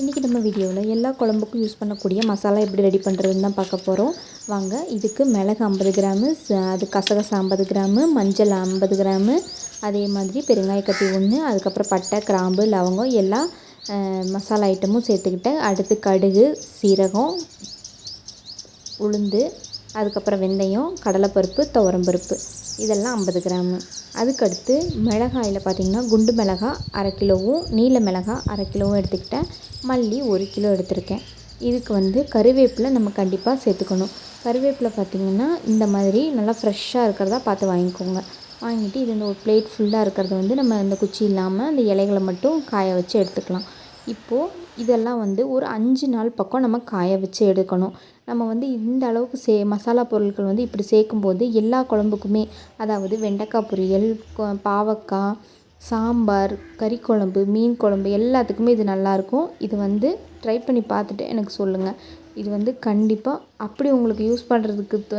இன்றைக்கி நம்ம வீடியோவில் எல்லா குழம்புக்கும் யூஸ் பண்ணக்கூடிய மசாலா எப்படி ரெடி பண்ணுறதுன்னு தான் பார்க்க போகிறோம். வாங்க. இதுக்கு மிளகு 50 கிராமு, அது கசகசா 50 கிராமு, மஞ்சள் 50 கிராமு, அதே மாதிரி பெருங்காயக்கட்டி 1, அதுக்கப்புறம் பட்டை, கிராம்பு, லவங்கம் எல்லா மசாலா ஐட்டமும் சேர்த்துக்கிட்டேன். அடுத்து கடுகு, சீரகம், உளுந்து, அதுக்கப்புறம் வெந்தயம், கடலைப்பருப்பு, துவரம்பருப்பு இதெல்லாம் 50 கிராமு. அதுக்கடுத்து மிளகாயில் பார்த்திங்கன்னா குண்டு மிளகாய் 1/2 கிலோவும், நீல மிளகாய் 1/2 கிலோவும் எடுத்துக்கிட்டேன். மல்லி 1 கிலோ எடுத்திருக்கேன். இதுக்கு கருவேப்பிலை நம்ம கண்டிப்பாக சேர்த்துக்கணும். கருவேப்பிலை பார்த்திங்கன்னா இந்த மாதிரி நல்லா ஃப்ரெஷ்ஷாக இருக்கிறதா பார்த்து வாங்கிக்கோங்க. வாங்கிட்டு இது இந்த ஒரு பிளேட் ஃபுல்லாக இருக்கிறத நம்ம இந்த குச்சி இல்லாமல் அந்த இலைகளை மட்டும் காய வச்சு எடுத்துக்கலாம். இப்போது இதெல்லாம் ஒரு 5 நாள் பக்கம் நம்ம காய வச்சு எடுக்கணும். நம்ம இந்த அளவுக்கு மசாலா பொருட்கள் இப்படி சேர்க்கும்போது எல்லா குழம்புக்குமே, அதாவது வெண்டைக்காய் பொரியல், பாவக்காய், சாம்பார், கறி குழம்பு, மீன் குழம்பு எல்லாத்துக்குமே இது நல்லாயிருக்கும். இது ட்ரை பண்ணி பார்த்துட்டு எனக்கு சொல்லுங்கள். இது கண்டிப்பாக அப்படி உங்களுக்கு யூஸ் பண்ணுறதுக்கு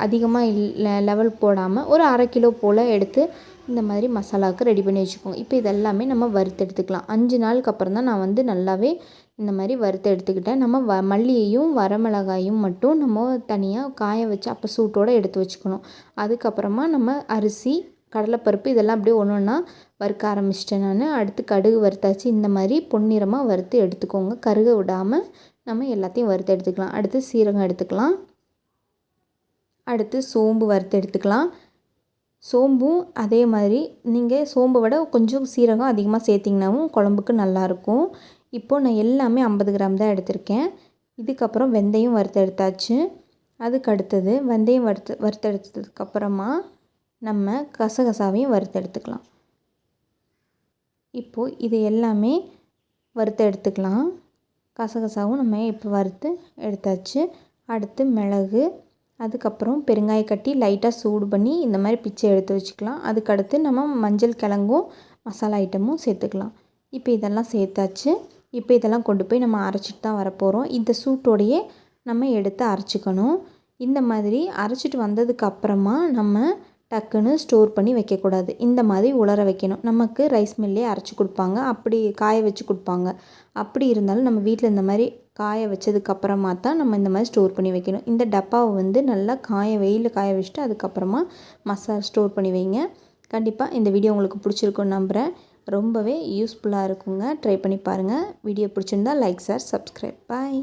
அதிகமாக லெவல் போடாமல் ஒரு 1/2 கிலோ போல் எடுத்து இந்த மாதிரி மசாலாவுக்கு ரெடி பண்ணி வச்சுக்கோங்க. இப்போ இதெல்லாமே நம்ம வறுத்து எடுத்துக்கலாம். 5 நாளுக்கு அப்புறம் தான் நான் நல்லாவே இந்த மாதிரி வறுத்து எடுத்துக்கிட்டேன். நம்ம மல்லியையும் வரமிளகாயும் மட்டும் நம்ம தனியாக காய வச்சு அப்போ சூட்டோடு எடுத்து வச்சுக்கணும். அதுக்கப்புறமா நம்ம அரிசி, கடலைப்பருப்பு இதெல்லாம் அப்படியே ஒன்று ஒன்றா வறுக்க ஆரம்பிச்சிட்டேன் நான். அடுத்து கடுகு வறுத்தாச்சு. இந்த மாதிரி பொன்னிறமாக வறுத்து எடுத்துக்கோங்க. கருக விடாமல் நம்ம எல்லாத்தையும் வறுத்து எடுத்துக்கலாம். அடுத்து சீரகம் எடுத்துக்கலாம். அடுத்து சோம்பு வறுத்து எடுத்துக்கலாம். சோம்பும் அதே மாதிரி நீங்கள் சோம்பை விட கொஞ்சம் சீரகம் அதிகமாக சேர்த்திங்கனாவும் குழம்புக்கு நல்லாயிருக்கும். இப்போது நான் எல்லாமே 50 கிராம் தான் எடுத்திருக்கேன். இதுக்கப்புறம் வெந்தயம் வறுத்து எடுத்தாச்சு. அதுக்கு அடுத்தது வெந்தயம் வறுத்து எடுத்ததுக்கப்புறமா நம்ம கசகசாவையும் வறுத்து எடுத்துக்கலாம். இப்போது இது எல்லாமே வறுத்து எடுத்துக்கலாம். கசகசாவும் நம்ம இப்போ வறுத்து எடுத்தாச்சு. அடுத்து மிளகு, அதுக்கப்புறம் பெருங்காயக்கட்டி லைட்டாக சூடு பண்ணி இந்த மாதிரி பிச்சை எடுத்து வச்சுக்கலாம். அதுக்கடுத்து நம்ம மஞ்சள் கிழங்கும் மசாலா ஐட்டமும் சேர்த்துக்கலாம். இப்போ இதெல்லாம் சேர்த்தாச்சு. இப்போ இதெல்லாம் கொண்டு போய் நம்ம அரைச்சிட்டு தான் வரப்போகிறோம். இந்த சூட்டோடையே நம்ம எடுத்து அரைச்சிக்கணும். இந்த மாதிரி அரைச்சிட்டு வந்ததுக்கப்புறமா நம்ம டக்குன்னு ஸ்டோர் பண்ணி வைக்கக்கூடாது. இந்த மாதிரி உலர வைக்கணும். நமக்கு ரைஸ் மில்லே அரைச்சி கொடுப்பாங்க, அப்படி காய வச்சு கொடுப்பாங்க. அப்படி இருந்தாலும் நம்ம வீட்டில் இந்த மாதிரி காய வச்சதுக்கப்புறமா தான் நம்ம இந்த மாதிரி ஸ்டோர் பண்ணி வைக்கணும். இந்த டப்பாவை நல்லா வெயிலில் காய வச்சுட்டு அதுக்கப்புறமா மசாலா ஸ்டோர் பண்ணி வைங்க. கண்டிப்பாக இந்த வீடியோ உங்களுக்கு பிடிச்சிருக்குன்னு நம்புகிறேன். ரொம்பவே யூஸ்ஃபுல்லாக இருக்குங்க. ட்ரை பண்ணி பாருங்கள். வீடியோ பிடிச்சிருந்தா லைக், ஷேர், சப்ஸ்கிரைப். பாய்.